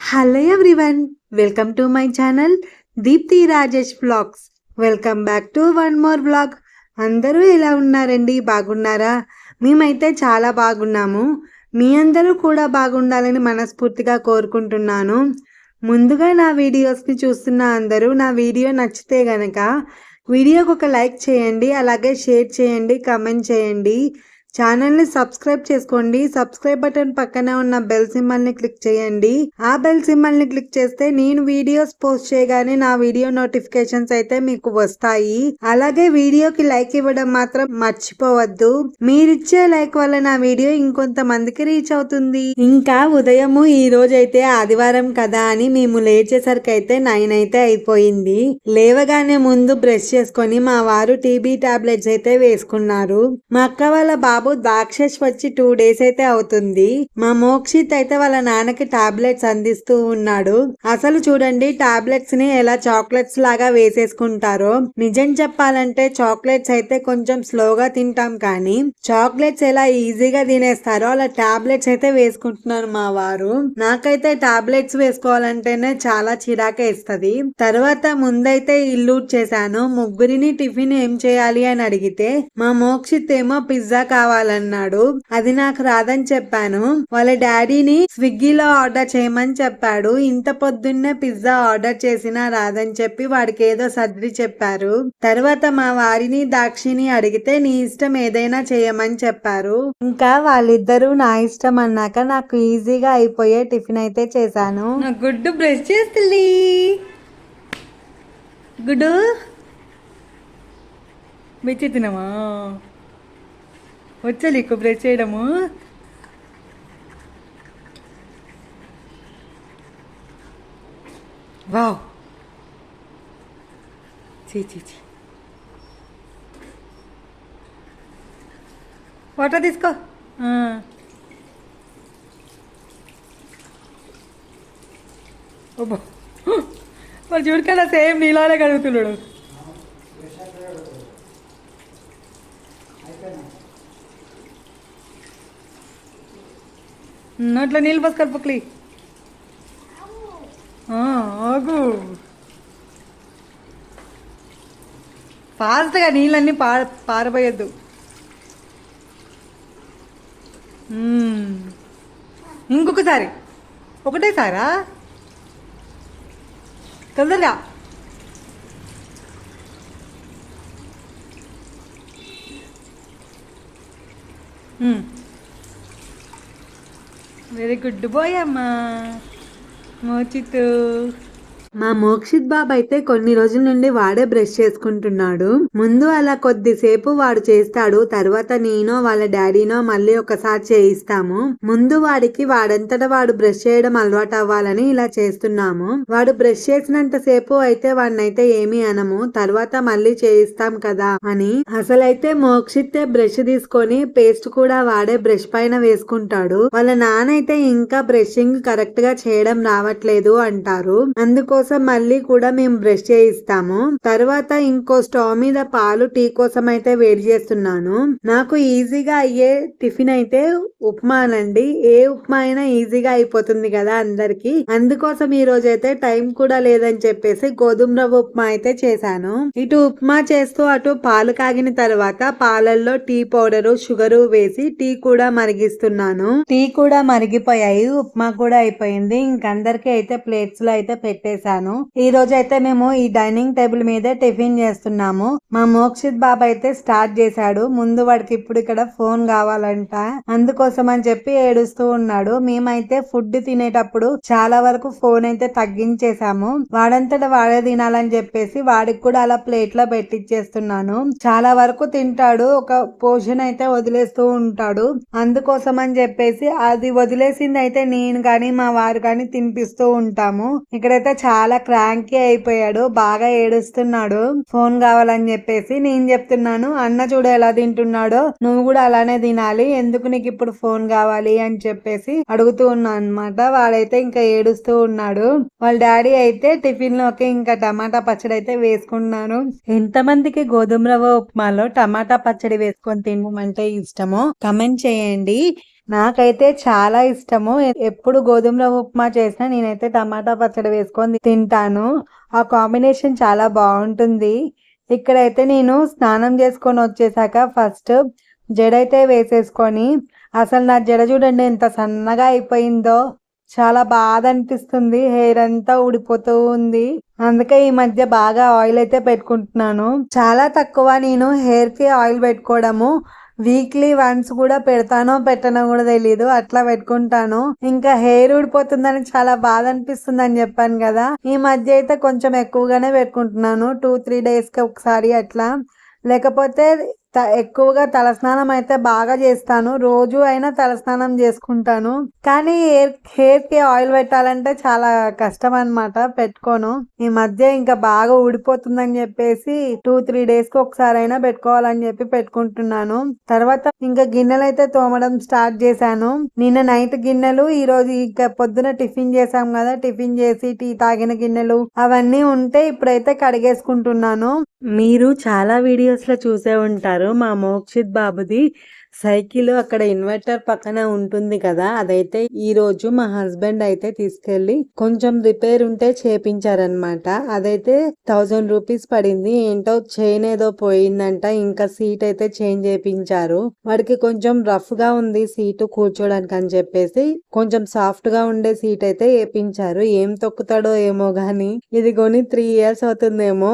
Hello everyone, welcome to my channel Deepti Rajesh vlogs. Welcome back to one more vlog. అందరూ ఎలా ఉన్నారండి? బాగున్నారా? మేమైతే చాలా బాగున్నాము. మీ అందరూ కూడా బాగుండాలని మనస్ఫూర్తిగా కోరుకుంటున్నాను. ముందుగా నా వీడియోస్ని చూస్తున్న అందరూ నా వీడియో నచ్చితే గనక వీడియోకి ఒక లైక్ చేయండి, అలాగే షేర్ చేయండి, కమెంట్ చేయండి. ఛానల్ని సబ్స్క్రైబ్ చేసుకోండి. సబ్స్క్రైబ్ బటన్ పక్కన ఉన్న బెల్ సింబల్ని క్లిక్ చేయండి. ఆ బెల్ సింబల్ని క్లిక్ చేస్తే నేను వీడియోస్ పోస్ట్ చేయగానే నా వీడియో నోటిఫికేషన్స్ అయితే మీకు వస్తాయి. అలాగే వీడియోకి లైక్ ఇవ్వడం మాత్రం మర్చిపోవద్దు. మీరిచ్చే లైక్ వల్ల నా వీడియో ఇంకొంతమందికి రీచ్ అవుతుంది. ఇంకా ఉదయము ఈ రోజు అయితే ఆదివారం కదా అని మేము లేచేసరికి అయితే 9 అయితే అయిపోయింది. లేవగానే ముందు బ్రష్ చేసుకొని మా వారు టీబీ టాబ్లెట్స్ అయితే వేసుకున్నారు. మా అక్క వాళ్ళ బాబు దాక్షస్ వచ్చి 2 days అయితే అవుతుంది. మా మోక్షిత్ అయితే వాళ్ళ నాన్నకి టాబ్లెట్స్ అందిస్తూ ఉన్నాడు. అసలు చూడండి టాబ్లెట్స్ ని ఎలా చాక్లెట్స్ లాగా వేసేసుకుంటారో. నిజం చెప్పాలంటే చాక్లెట్స్ అయితే కొంచెం స్లోగా తింటాం, కానీ చాక్లెట్స్ ఎలా ఈజీగా తినేస్తారో అలా టాబ్లెట్స్ అయితే వేసుకుంటున్నారు మా వారు. నాకైతే టాబ్లెట్స్ వేసుకోవాలంటేనే చాలా చిరాకేస్తుంది. తర్వాత ముందైతే ఇల్లు చేశాను. ముగ్గురిని టిఫిన్ ఏం చేయాలి అని అడిగితే మా మోక్షిత్ ఏమో పిజ్జా కావాలన్నాడు. అది నాకు రాదని చెప్పాను. వాళ్ళ డాడీని స్విగ్గీలో ఆర్డర్ చేయమని చెప్పాడు. ఇంత పొద్దున్నే పిజ్జా ఆర్డర్ చేసినా రాదని చెప్పి వాడికి ఏదో సర్ది చెప్పారు. తర్వాత మా వారిని దాక్షిని అడిగితే నీ ఇష్టం ఏదైనా చేయమని చెప్పారు. ఇంకా వాళ్ళిద్దరూ నా ఇష్టం అన్నాక నాకు ఈజీగా అయిపోయే టిఫిన్ అయితే చేశాను. గుడ్డు బ్రష్ చేస్తుంది. గుడ్డు మెచ్చి తినమా? వచ్చా నీకు బ్రష్ చేయడము? వావ్, చీ వాటర్ తీసుకో. మరి చూడకన్నా సేమ్ నీలానే కడుగుతున్నాడు. నోట్లో నీళ్ళు పోసుకొని పొక్లి. ఆగు, ఫాస్ట్గా నీళ్ళన్నీ పారబోయద్దు. ఇంకొకసారి, ఒకటేసారా? తొందరగా. వెరీ గుడ్ బాయ్ అమ్మా మోచిత్. మా మోక్షిత్ బాబు అయితే కొన్ని రోజుల నుండి వాడే బ్రష్ చేసుకుంటున్నాడు. ముందు అలా కొద్దిసేపు వాడు చేస్తాడు, తర్వాత నేను వాళ్ళ డాడీనో మళ్ళీ ఒకసారి చేయిస్తాము. ముందు వాడికి వాడంతటా వాడు బ్రష్ చేయడం అలవాటు అవ్వాలని ఇలా చేస్తున్నాము. వాడు బ్రష్ చేసినంత సేపు అయితే వాడినైతే ఏమీ అనము, తర్వాత మళ్ళీ చేయిస్తాం కదా అని. అసలైతే మోక్షిత్ బ్రష్ తీసుకొని పేస్ట్ కూడా వాడే బ్రష్ పైన వేసుకుంటాడు. వాళ్ళ నాన్నైతే ఇంకా బ్రషింగ్ కరెక్ట్ గా చేయడం రావట్లేదు అంటారు. అందుకోసం మళ్ళీ కూడా మేము బ్రష్ చేయిస్తాము. తర్వాత ఇంకో స్టవ్ మీద పాలు టీ కోసం అయితే వేడి చేస్తున్నాను. నాకు ఈజీగా అయ్యే టిఫిన్ అయితే ఉప్మానండి. ఏ ఉప్మా అయినా ఈజీగా అయిపోతుంది కదా అందరికి. అందుకోసం ఈ రోజు అయితే టైం కూడా లేదని చెప్పేసి గోధుమ రవ్వ ఉప్మా అయితే చేశాను. ఇటు ఉప్మా చేస్తూ అటు పాలు కాగిన తర్వాత పాలల్లో టీ పౌడరు షుగరు వేసి టీ కూడా మరిగిస్తున్నాను. టీ కూడా మరిగిపోయాయి, ఉప్మా కూడా అయిపోయింది. ఇంకందరికి అయితే ప్లేట్స్ లో అయితే పెట్టేశాను. ఈ రోజు అయితే మేము ఈ డైనింగ్ టేబుల్ మీదే టిఫిన్ చేస్తున్నాము. మా మోక్షిత్ బాబు అయితే స్టార్ట్ చేశాడు. ముందు వాడికి ఇప్పుడు ఇక్కడ ఫోన్ కావాలంట, అందుకోసం అని చెప్పి ఏడుస్తూ ఉన్నాడు. మేమైతే ఫుడ్ తినేటప్పుడు చాలా వరకు ఫోన్ అయితే తగ్గించేసాము. వాడంతటా వాడే తినాలని చెప్పేసి వాడికి కూడా అలా ప్లేట్ లో పెట్టిచ్చేస్తున్నాను. చాలా వరకు తింటాడు, ఒక పోర్షన్ అయితే వదిలేస్తూ ఉంటాడు. అందుకోసం అని చెప్పేసి అది వదిలేసింది అయితే నేను కానీ మా వారు కానీ తినిపిస్తూ ఉంటాము. ఇక్కడైతే చాలా క్రాంకీ అయిపోయాడు, బాగా ఏడుస్తున్నాడు ఫోన్ కావాలని చెప్పేసి. నేను చెప్తున్నాను, అన్న చూడ ఎలా తింటున్నాడో నువ్వు కూడా అలానే తినాలి, ఎందుకు నీకు ఇప్పుడు ఫోన్ కావాలి అని చెప్పేసి అడుగుతూ ఉన్నా అనమాట. వాడైతే ఇంకా ఏడుస్తూ ఉన్నాడు. వాళ్ళ డాడీ అయితే టిఫిన్ లోకి ఇంకా టమాటా పచ్చడి అయితే వేసుకున్నాను. ఎంతమందికి గోధుమ రవ్వ ఉప్మాలో టమాటా పచ్చడి వేసుకొని తినమంటే ఇష్టమో కమెంట్ చేయండి. నాకైతే చాలా ఇష్టము. ఎప్పుడు గోధుమ రవ్వ ఉప్మా చేసినా నేనైతే టమాటా పచ్చడి వేసుకొని తింటాను. ఆ కాంబినేషన్ చాలా బాగుంటుంది. ఇక్కడైతే నేను స్నానం చేసుకొని వచ్చేసాక ఫస్ట్ జడైతే వేసేసుకొని, అసలు నా జడ చూడండి ఎంత సన్నగా అయిపోయిందో. చాలా బాధ అనిపిస్తుంది. హెయిర్ అంతా ఊడిపోతూ ఉంది. అందుకే ఈ మధ్య బాగా ఆయిల్ అయితే పెట్టుకుంటున్నాను. చాలా తక్కువ నేను హెయిర్ కి ఆయిల్ పెట్టుకోవడము. వీక్లీ వన్స్ కూడా పెడతానో పెట్టనో కూడా తెలీదు, అట్లా పెట్టుకుంటాను. ఇంకా హెయిర్ ఊడిపోతుందని చాలా బాధ అనిపిస్తుంది అని చెప్పాను కదా. ఈ మధ్య అయితే కొంచెం ఎక్కువగానే పెట్టుకుంటున్నాను. 2-3 days కి ఒకసారి అట్లా. లేకపోతే ఎక్కువగా తలస్నానం అయితే బాగా చేస్తాను. రోజు అయినా తలస్నానం చేసుకుంటాను. కానీ హెయిర్ కి ఆయిల్ పెట్టాలంటే చాలా కష్టం అన్నమాట. పెట్టుకోను. ఈ మధ్య ఇంకా బాగా ఊడిపోతుందని చెప్పేసి 2-3 days కి ఒకసారి అయినా పెట్టుకోవాలని చెప్పి పెట్టుకుంటున్నాను. తర్వాత ఇంకా గిన్నెలు అయితే తోమడం స్టార్ట్ చేశాను. నిన్న నైట్ గిన్నెలు, ఈ రోజు ఇంకా పొద్దున టిఫిన్ చేసాం కదా, టిఫిన్ చేసి టీ తాగిన గిన్నెలు అవన్నీ ఉంటే ఇప్పుడైతే కడిగేసుకుంటున్నాను. మీరు చాలా వీడియోస్ లో చూసే ఉంటారు మా మోక్షిత్ బాబుది సైకిల్ అక్కడ ఇన్వర్టర్ పక్కన ఉంటుంది కదా, అదైతే ఈ రోజు మా హస్బెండ్ అయితే తీసుకెళ్లి కొంచెం రిపేర్ ఉంటే చేపించారనమాట. అదైతే 1000 రూపీస్ పడింది. ఏంటో చైన్ ఏదో పోయిందంట. ఇంకా సీట్ అయితే చేంజ్ చేయించారు. వాడికి కొంచెం రఫ్ గా ఉంది సీటు కూర్చోడానికి అని చెప్పేసి కొంచెం సాఫ్ట్ గా ఉండే సీట్ అయితే వేపించారు. ఏం తొక్కుతాడో ఏమో గాని. ఇది కొని 3 years అవుతుందేమో.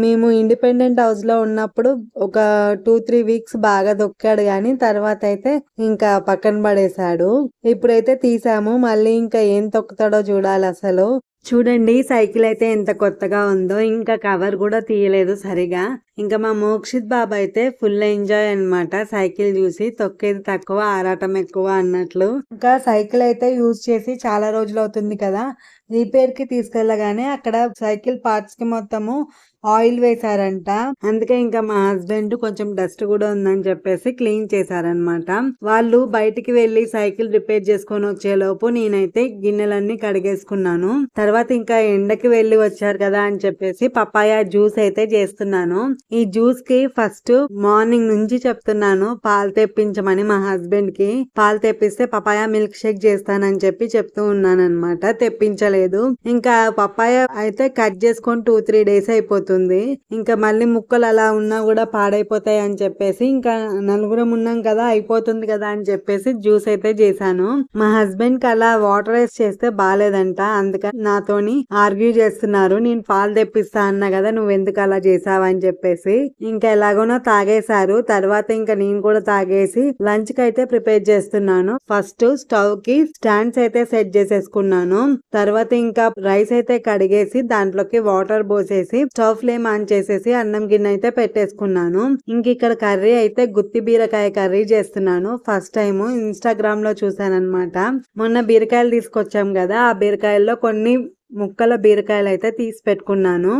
మేము ఇండిపెండెంట్ హౌస్ లో ఉన్నప్పుడు ఒక 2-3 weeks బాగా దొక్కాడు గాని తర్వాత అయితే ఇంకా పక్కన పడేశాడు. ఇప్పుడైతే తీసాము. మళ్ళీ ఇంకా ఏం తొక్కుతాడో చూడాలి. అసలు చూడండి సైకిల్ అయితే ఎంత కొత్తగా ఉందో. ఇంకా కవర్ కూడా తీయలేదు సరిగా. ఇంకా మా మోక్షిత్ బాబు అయితే ఫుల్ ఎంజాయ్ అన్నమాట. సైకిల్ చూసి తొక్కేది తక్కువ ఆరాటం ఎక్కువ అన్నట్లు. ఇంకా సైకిల్ అయితే యూజ్ చేసి చాలా రోజులు అవుతుంది కదా, రిపేర్ కి తీసుకెళ్ళగానే అక్కడ సైకిల్ పార్ట్స్ కి మొత్తము ఆయిల్ వేశారంట. అందుకే ఇంకా మా హస్బెండ్ కొంచెం డస్ట్ కూడా ఉందని చెప్పేసి క్లీన్ చేశారనమాట. వాళ్ళు బయటికి వెళ్లి సైకిల్ రిపేర్ చేసుకొని వచ్చే లోపు నేనైతే గిన్నెలన్నీ కడిగేసుకున్నాను. తర్వాత ఇంకా ఎండకి వెళ్లి వచ్చారు కదా అని చెప్పేసి పపాయ జ్యూస్ అయితే చేస్తున్నాను. ఈ జ్యూస్ కి ఫస్ట్ మార్నింగ్ నుంచి చెప్తున్నాను పాలు తెప్పించమని మా హస్బెండ్ కి. పాలు తెప్పిస్తే పపాయ మిల్క్ షేక్ చేస్తానని చెప్పి చెప్తూ ఉన్నాను అనమాట. తెప్పించలేదు. ఇంకా పపాయ అయితే కట్ చేసుకొని 2-3 days అయిపోతుంది. ఇంకా మళ్ళీ ముక్కలు అలా ఉన్నా కూడా పాడైపోతాయి అని చెప్పేసి ఇంకా నలుగురం ఉన్నాం కదా, అయిపోతుంది కదా అని చెప్పేసి జ్యూస్ అయితే చేశాను. మా హస్బెండ్ కి అలా వాటర్ వేసి చేస్తే బాగాలేదంట. అందుకని నాతోని ఆర్గ్యూ చేస్తున్నారు. నేను పాలు తెప్పిస్తా అన్నా కదా, నువ్వు ఎందుకు అలా చేసావు అని చెప్పేసి. ఇంకా ఎలాగోనో తాగేశారు. తర్వాత ఇంకా నేను కూడా తాగేసి లంచ్ కి అయితే ప్రిపేర్ చేస్తున్నాను. ఫస్ట్ స్టవ్ కి స్టాండ్స్ అయితే సెట్ చేసేసుకున్నాను. తర్వాత ఇంకా రైస్ అయితే కడిగేసి దాంట్లోకి వాటర్ పోసేసి స్టవ్ ఫ్లేమ్ ఆన్ చేసేసి అన్నం గిన్నె అయితే పెట్టేసుకున్నాను. ఇంక ఇక్కడ కర్రీ అయితే గుత్తి బీరకాయ కర్రీ చేస్తున్నాను. ఫస్ట్ టైం ఇన్స్టాగ్రామ్ లో చూసాను అనమాట. మొన్న బీరకాయలు తీసుకొచ్చాం కదా, ఆ బీరకాయల్లో కొన్ని ముక్కల బీరకాయలు అయితే తీసి పెట్టుకున్నాను.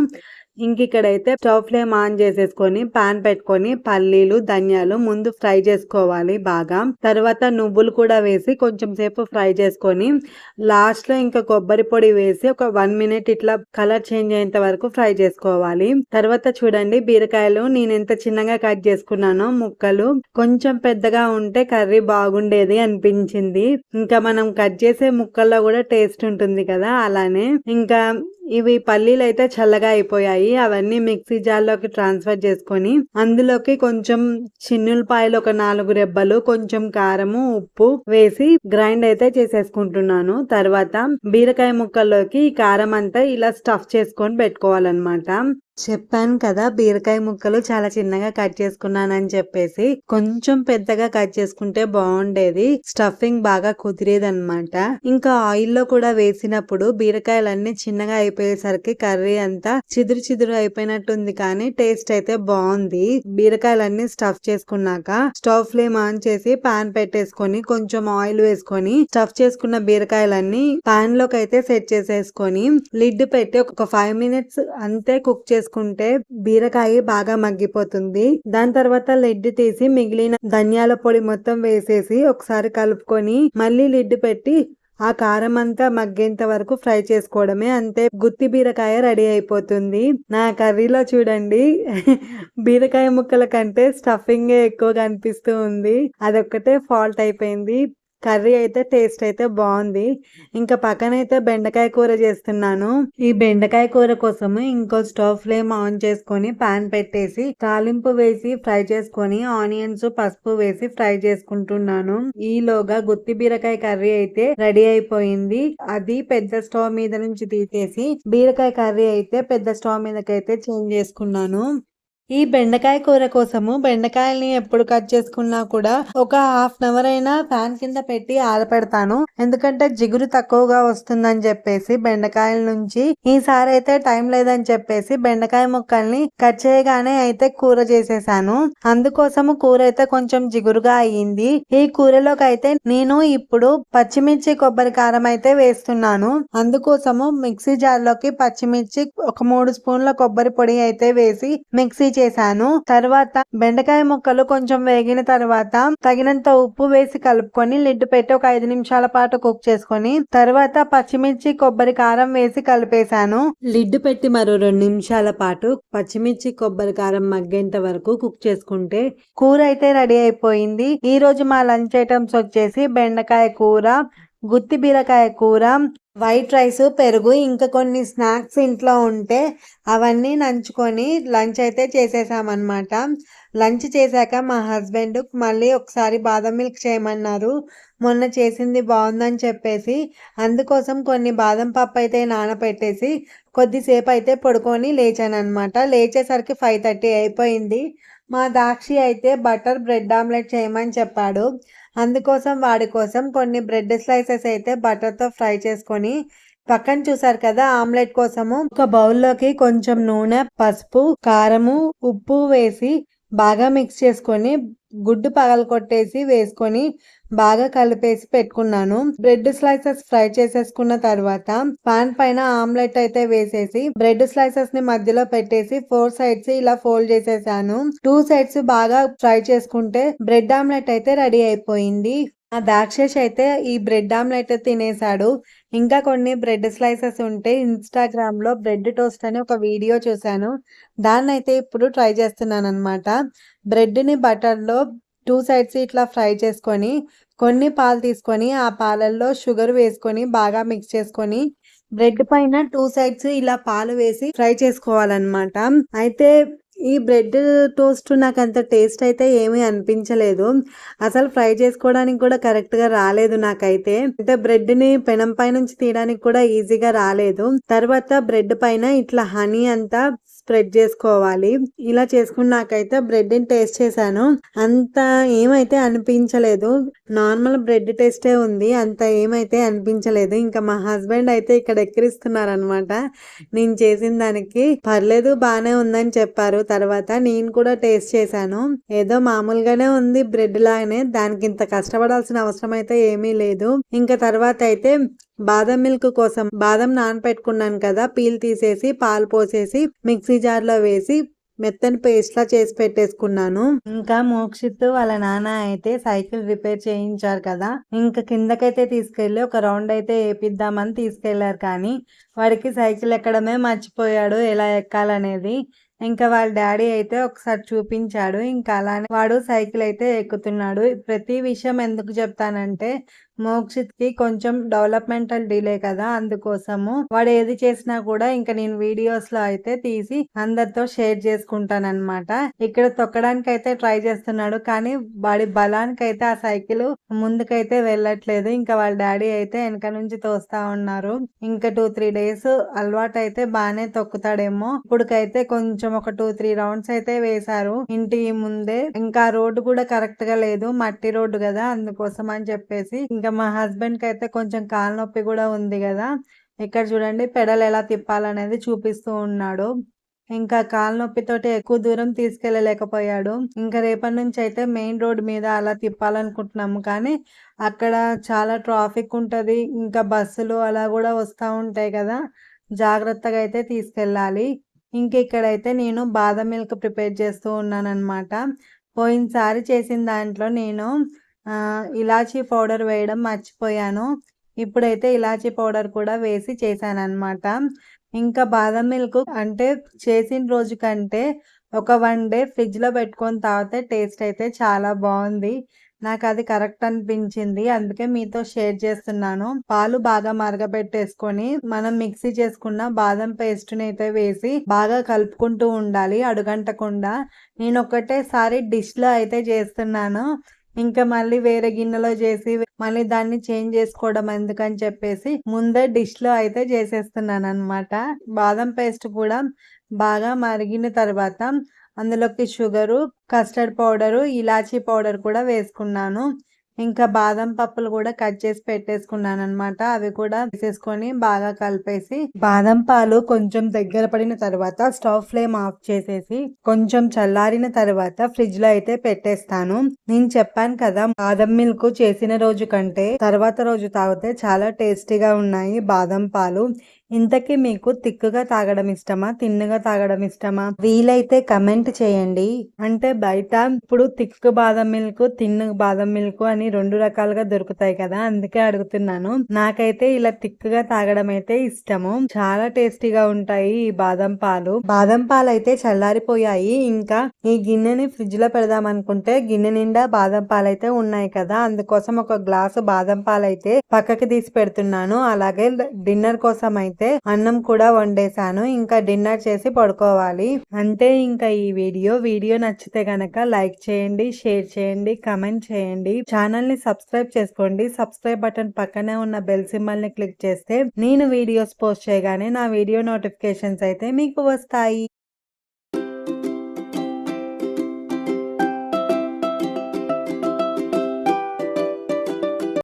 ఇంక ఇక్కడైతే స్టవ్ ఫ్లేమ్ ఆన్ చేసేసుకొని పాన్ పెట్టుకొని పల్లీలు ధనియాలు ముందు ఫ్రై చేసుకోవాలి బాగా. తర్వాత నువ్వులు కూడా వేసి కొంచెం సేపు ఫ్రై చేసుకొని లాస్ట్ లో ఇంకా కొబ్బరి పొడి వేసి ఒక 1 minute ఇట్లా కలర్ చేంజ్ అయ్యేంత వరకు ఫ్రై చేసుకోవాలి. తర్వాత చూడండి బీరకాయలు నేను ఎంత చిన్నగా కట్ చేసుకున్నానో ముక్కలు కొంచెం పెద్దగా ఉంటే కర్రీ బాగుండేది అనిపించింది. ఇంకా మనం కట్ చేసే ముక్కల్లో కూడా టేస్ట్ ఉంటుంది కదా, అలానే ఇంకా ఇవి పల్లీలు అయితే చల్లగా అయిపోయాయి. అవన్నీ మిక్సీ జార్లోకి ట్రాన్స్ఫర్ చేసుకొని అందులోకి కొంచెం చిన్నులపాయలు ఒక 4 రెబ్బలు, కొంచెం కారము ఉప్పు వేసి గ్రైండ్ అయితే చేసేసుకుంటున్నాను. తర్వాత బీరకాయ ముక్కల్లోకి ఈ కారం అంతా ఇలా స్టఫ్ చేసుకొని పెట్టుకోవాలన్నమాట. చెప్పాను కదా బీరకాయ ముక్కలు చాలా చిన్నగా కట్ చేసుకున్నానని చెప్పేసి. కొంచెం పెద్దగా కట్ చేసుకుంటే బాగుండేది, స్టఫింగ్ బాగా కుదిరేది అనమాట. ఇంకా ఆయిల్ లో కూడా వేసినప్పుడు బీరకాయలన్నీ చిన్నగా అయిపోయేసరికి కర్రీ అంతా చిదురు చిదురు అయిపోయినట్టుంది, కానీ టేస్ట్ అయితే బాగుంది. బీరకాయలన్నీ స్టఫ్ చేసుకున్నాక స్టవ్ ఫ్లేమ్ ఆన్ చేసి పాన్ పెట్టేసుకొని కొంచెం ఆయిల్ వేసుకొని స్టఫ్ చేసుకున్న బీరకాయలన్నీ పాన్ లోకి అయితే సెట్ చేసేసుకొని లిడ్ పెట్టి ఒక 5 minutes అంతే కుక్ చేసుకుంటే బీరకాయ బాగా మగ్గిపోతుంది. దాని తర్వాత లిడ్ తీసి మిగిలిన ధనియాల పొడి మొత్తం వేసేసి ఒకసారి కలుపుకొని మళ్ళీ లిడ్ పెట్టి ఆ కారం అంతా మగ్గేంత వరకు ఫ్రై చేసుకోవడమే. అంతే, గుత్తి బీరకాయ రెడీ అయిపోతుంది. నా కర్రీలో చూడండి బీరకాయ ముక్కల కంటే స్టఫింగ్ ఎక్కువగా అనిపిస్తూ ఉంది. అదొక్కటే ఫాల్ట్ అయిపోయింది. కర్రీ అయితే టేస్ట్ అయితే బాగుంది. ఇంకా పక్కనైతే బెండకాయ కూర చేస్తున్నాను. ఈ బెండకాయ కూర కోసము ఇంకో స్టవ్ ఫ్లేమ్ ఆన్ చేసుకొని పాన్ పెట్టేసి తాలింపు వేసి ఫ్రై చేసుకొని ఆనియన్స్ పసుపు వేసి ఫ్రై చేసుకుంటున్నాను. ఈలోగా గుత్తి బీరకాయ కర్రీ అయితే రెడీ అయిపోయింది. అది పెద్ద స్టవ్ మీద నుంచి తీసేసి బీరకాయ కర్రీ అయితే పెద్ద స్టవ్ మీదకైతే చేంజ్ చేసుకున్నాను. ఈ బెండకాయ కూర కోసము బెండకాయల్ని ఎప్పుడు కట్ చేసుకున్నా కూడా ఒక హాఫ్ అన్ అవర్ అయినా ఫ్యాన్ కింద పెట్టి ఆరపెడతాను. ఎందుకంటే జిగురు తక్కువగా వస్తుందని చెప్పేసి బెండకాయల నుంచి. ఈసారి అయితే టైం లేదని చెప్పేసి బెండకాయ ముక్కల్ని కట్ చేయగానే అయితే కూర చేసేసాను. అందుకోసము కూర అయితే కొంచెం జిగురుగా అయ్యింది. ఈ కూరలోకి అయితే నేను ఇప్పుడు పచ్చిమిర్చి కొబ్బరి కారం అయితే వేస్తున్నాను. అందుకోసము మిక్సీ జార్ లోకి పచ్చిమిర్చి ఒక 3 స్పూన్ల కొబ్బరి పొడి అయితే వేసి మిక్సీ చేశాను. తర్వాత బెండకాయ ముక్కలు కొంచెం వేగిన తర్వాత తగినంత ఉప్పు వేసి కలుపుకొని లిడ్ పెట్టి ఒక 5 నిమిషాల పాటు కుక్ చేసుకొని తర్వాత పచ్చిమిర్చి కొబ్బరి కారం వేసి కలిపేశాను. లిడ్ పెట్టి మరో 2 నిమిషాల పాటు పచ్చిమిర్చి కొబ్బరి కారం మగ్గేంత వరకు కుక్ చేసుకుంటే కూర అయితే రెడీ అయిపోయింది. ఈ రోజు మా లంచ్ ఐటమ్స్ వచ్చేసి బెండకాయ కూర, గుత్తి బీరకాయ కూర, వైట్ రైస్, పెరుగు, ఇంకా కొన్ని స్నాక్స్ ఇంట్లో ఉంటే అవన్నీ నంచుకొని లంచ్ అయితే చేసేసామన్నమాట. లంచ్ చేశాక మా హస్బెండ్ మళ్ళీ ఒకసారి బాదం మిల్క్ చేయమన్నారు. మొన్న చేసింది బాగుందని చెప్పేసి అందుకోసం కొన్ని బాదం పప్పు అయితే నానపెట్టేసి కొద్దిసేపు అయితే పడుకొని లేచానమాట. లేచేసరికి 5:30 అయిపోయింది. మా దాక్షి అయితే బటర్ బ్రెడ్ ఆమ్లెట్ చేయమని చెప్పాడు. అందుకోసం వాడి కోసం కొన్ని బ్రెడ్ స్లైసెస్ అయితే బటర్తో ఫ్రై చేసుకొని పక్కన చూసారు కదా ఆమ్లెట్ కోసము ఒక బౌల్లోకి కొంచెం నూనె, పసుపు, కారము, ఉప్పు వేసి బాగా మిక్స్ చేసుకొని గుడ్డు పగలకొట్టేసి వేసుకొని బాగా కలిపేసి పెట్టుకున్నాను. బ్రెడ్ స్లైసెస్ ఫ్రై చేసేసుకున్న తర్వాత పాన్ పైన ఆమ్లెట్ అయితే వేసేసి బ్రెడ్ స్లైసెస్ ని మధ్యలో పెట్టేసి 4 సైడ్స్ ఇలా ఫోల్డ్ చేసేసాను. 2 సైడ్స్ బాగా ఫ్రై చేసుకుంటే బ్రెడ్ ఆమ్లెట్ అయితే రెడీ అయిపోయింది. ఆ దాక్షేష్ అయితే ఈ బ్రెడ్ ఆమ్లెట్ తినేసాడు. ఇంకా కొన్ని బ్రెడ్ స్లైసెస్ ఉంటే ఇన్స్టాగ్రామ్ లో బ్రెడ్ టోస్ట్ అని ఒక వీడియో చూశాను. దాన్ని అయితే ఇప్పుడు ట్రై చేస్తున్నాను అనమాట. బ్రెడ్ ని బటర్ లో 2 సైడ్స్ ఇట్లా ఫ్రై చేసుకొని కొన్ని పాలు తీసుకొని ఆ పాలల్లో షుగర్ వేసుకొని బాగా మిక్స్ చేసుకొని బ్రెడ్ పైన 2 సైడ్స్ ఇలా పాలు వేసి ఫ్రై చేసుకోవాలన్నమాట. అయితే ఈ బ్రెడ్ టోస్ట్ నాకు అంత టేస్ట్ అయితే ఏమీ అనిపించలేదు. అసలు ఫ్రై చేసుకోవడానికి కూడా కరెక్ట్ గా రాలేదు నాకైతే. అంటే బ్రెడ్ ని పెనం పై నుంచి తీయడానికి కూడా ఈజీగా రాలేదు. తర్వాత బ్రెడ్ పైన ఇట్లా హనీ అంతా స్ప్రెడ్ చేసుకోవాలి. ఇలా చేసుకున్నాకైతే బ్రెడ్ ని టేస్ట్ చేశాను. అంత ఏమైతే అనిపించలేదు. నార్మల్ బ్రెడ్ టేస్టే ఉంది. అంత ఏమైతే అనిపించలేదు. ఇంకా మా హస్బెండ్ అయితే ఇక్కడ ఎక్కిరిస్తున్నారనమాట. నేను చేసిన దానికి పర్లేదు బానే ఉందని చెప్పారు. తర్వాత నేను కూడా టేస్ట్ చేశాను. ఏదో మామూలుగానే ఉంది బ్రెడ్ లాగానే. దానికి ఇంత కష్టపడాల్సిన అవసరం అయితే ఏమీ లేదు. ఇంకా తర్వాత అయితే బాదం మిల్క్ కోసం బాదం నానపెట్టుకున్నాను కదా, పీల్ తీసేసి పాలు పోసేసి మిక్సీ జార్ లో వేసి మెత్తని పేస్ట్ లా చేసి పెట్టేసుకున్నాను. ఇంకా మోక్షిత్ వాళ్ళ నాన్న అయితే సైకిల్ రిపేర్ చేయించారు కదా, ఇంకా కిందకైతే తీసుకెళ్లి ఒక రౌండ్ అయితే వేపిద్దామని తీసుకెళ్లారు. కానీ వాడికి సైకిల్ ఎక్కడమే మర్చిపోయాడు, ఎలా ఎక్కాలనేది. ఇంకా వాళ్ళ డాడీ అయితే ఒకసారి చూపించాడు. ఇంకా అలానే వాడు సైకిల్ అయితే ఎక్కుతున్నాడు. ప్రతి విషయం ఎందుకు చెప్తానంటే మోక్షిత్ కి కొంచెం డెవలప్మెంటల్ డిలే కదా, అందుకోసము వాడు ఏది చేసినా కూడా ఇంకా నేను వీడియోస్ లో అయితే తీసి అందరితో షేర్ చేసుకుంటానన్నమాట. ఇక్కడ తొక్కడానికి అయితే ట్రై చేస్తున్నాడు కానీ వాడి బలానికి అయితే ఆ సైకిల్ ముందుకైతే వెళ్ళట్లేదు. ఇంకా వాళ్ళ డాడీ అయితే వెనక నుంచి తోస్తా ఉన్నారు. ఇంకా 2-3 డేస్ అలవాటు అయితే బానే తొక్కుతాడేమో. ఇప్పుడుకైతే కొంచెం ఒక 2-3 రౌండ్స్ అయితే వేశారు ఇంటి ముందే. ఇంకా రోడ్డు కూడా కరెక్ట్ గా లేదు, మట్టి రోడ్డు కదా, అందుకోసం అని చెప్పేసి. ఇంకా మా హస్బెండ్ కి అయితే కొంచెం కాలు నొప్పి కూడా ఉంది కదా, ఇక్కడ చూడండి పెడల్ ఎలా తిప్పాలనేది చూపిస్తూ ఉన్నాడు. ఇంకా కాలు నొప్పితోటి ఎక్కువ దూరం తీసుకెళ్ళలేకపోయాడు. ఇంకా రేపటి నుంచి అయితే మెయిన్ రోడ్ మీద అలా తిప్పాలనుకుంటున్నాము. కానీ అక్కడ చాలా ట్రాఫిక్ ఉంటది, ఇంకా బస్సులు అలా కూడా వస్తూ ఉంటాయి కదా, జాగ్రత్తగా అయితే తీసుకెళ్ళాలి. ఇంక ఇక్కడైతే నేను బాదం మిల్క్ ప్రిపేర్ చేస్తూ ఉన్నాను అనమాట. పోయినసారి చేసిన దాంట్లో నేను ఇలాచీ పౌడర్ వేయడం మర్చిపోయాను. ఇప్పుడైతే ఇలాచీ పౌడర్ కూడా వేసి చేశాను అనమాట. ఇంకా బాదం మిల్క్ అంటే చేసిన రోజు కంటే ఒక 1 డే ఫ్రిడ్జ్ లో పెట్టుకొని తాగితే టేస్ట్ అయితే చాలా బాగుంది. నాకు అది కరెక్ట్ అనిపించింది. అందుకే మీతో షేర్ చేస్తున్నాను. పాలు బాగా మరగబెట్టేసుకొని మనం మిక్సీ చేసుకున్న బాదం పేస్ట్‌ని అయితే వేసి బాగా కలుపుకుంటూ ఉండాలి అడుగంటకుండా. నేను ఒకటేసారి డిష్‌లో అయితే చేస్తున్నాను. ఇంకా మళ్ళీ వేరే గిన్నెలో చేసి మళ్ళీ దాన్ని చేంజ్ చేసుకోవడం ఎందుకని చెప్పేసి ముందే డిష్‌లో అయితే చేసేస్తున్నాననమాట. బాదం పేస్ట్ కూడా బాగా మరిగిన తర్వాత అందులోకి షుగరు, కస్టర్డ్ పౌడరు, ఇలాచీ పౌడర్ కూడా వేసుకున్నాను. ఇంకా బాదం పప్పులు కూడా కట్ చేసి పెట్టేసుకున్నాననమాట. అవి కూడా వేసేసుకొని బాగా కలిపేసి బాదం పాలు కొంచెం దగ్గర పడిన తర్వాత స్టవ్ ఫ్లేమ్ ఆఫ్ చేసేసి కొంచెం చల్లారిన తర్వాత ఫ్రిడ్జ్ లో అయితే పెట్టేస్తాను. నేను చెప్పాను కదా బాదం మిల్క్ చేసిన రోజు కంటే తర్వాత రోజు తాగితే చాలా టేస్టీగా ఉన్నాయి బాదం పాలు. ఇంతకీ మీకు తిక్కుగా తాగడం ఇష్టమా, తిన్నగా తాగడం ఇష్టమా? వీలైతే కమెంట్ చేయండి. అంటే బయట ఇప్పుడు తిక్కు బాదం మిల్క్, తిన్ను బాదం మిల్క్ అని 2 రకాలుగా దొరుకుతాయి కదా, అందుకే అడుగుతున్నాను. నాకైతే ఇలా తిక్కుగా తాగడం అయితే ఇష్టము. చాలా టేస్టీగా ఉంటాయి ఈ బాదం పాలు. బాదం పాలు అయితే చల్లారిపోయాయి. ఇంకా ఈ గిన్నెని ఫ్రిడ్జ్ లో పెడదాం అనుకుంటే గిన్నె నిండా బాదం పాలు అయితే ఉన్నాయి కదా, అందుకోసం ఒక గ్లాసు బాదం పాలు అయితే పక్కకి తీసి పెడుతున్నాను. అలాగే డిన్నర్ కోసం అయితే అన్నం కూడా వండేసాను. ఇంకా డిన్నర్ చేసి పడుకోవాలి. అంటే ఇంకా ఈ వీడియో నచ్చితే గనక లైక్ చేయండి, షేర్ చేయండి, కమెంట్ చేయండి. ఛానల్ ని సబ్స్క్రైబ్ చేసుకోండి. సబ్స్క్రైబ్ బటన్ పక్కనే ఉన్న బెల్ సింబల్ ని క్లిక్ చేస్తే నేను వీడియోస్ పోస్ట్ చేయగానే నా వీడియో నోటిఫికేషన్స్ అయితే మీకు వస్తాయి.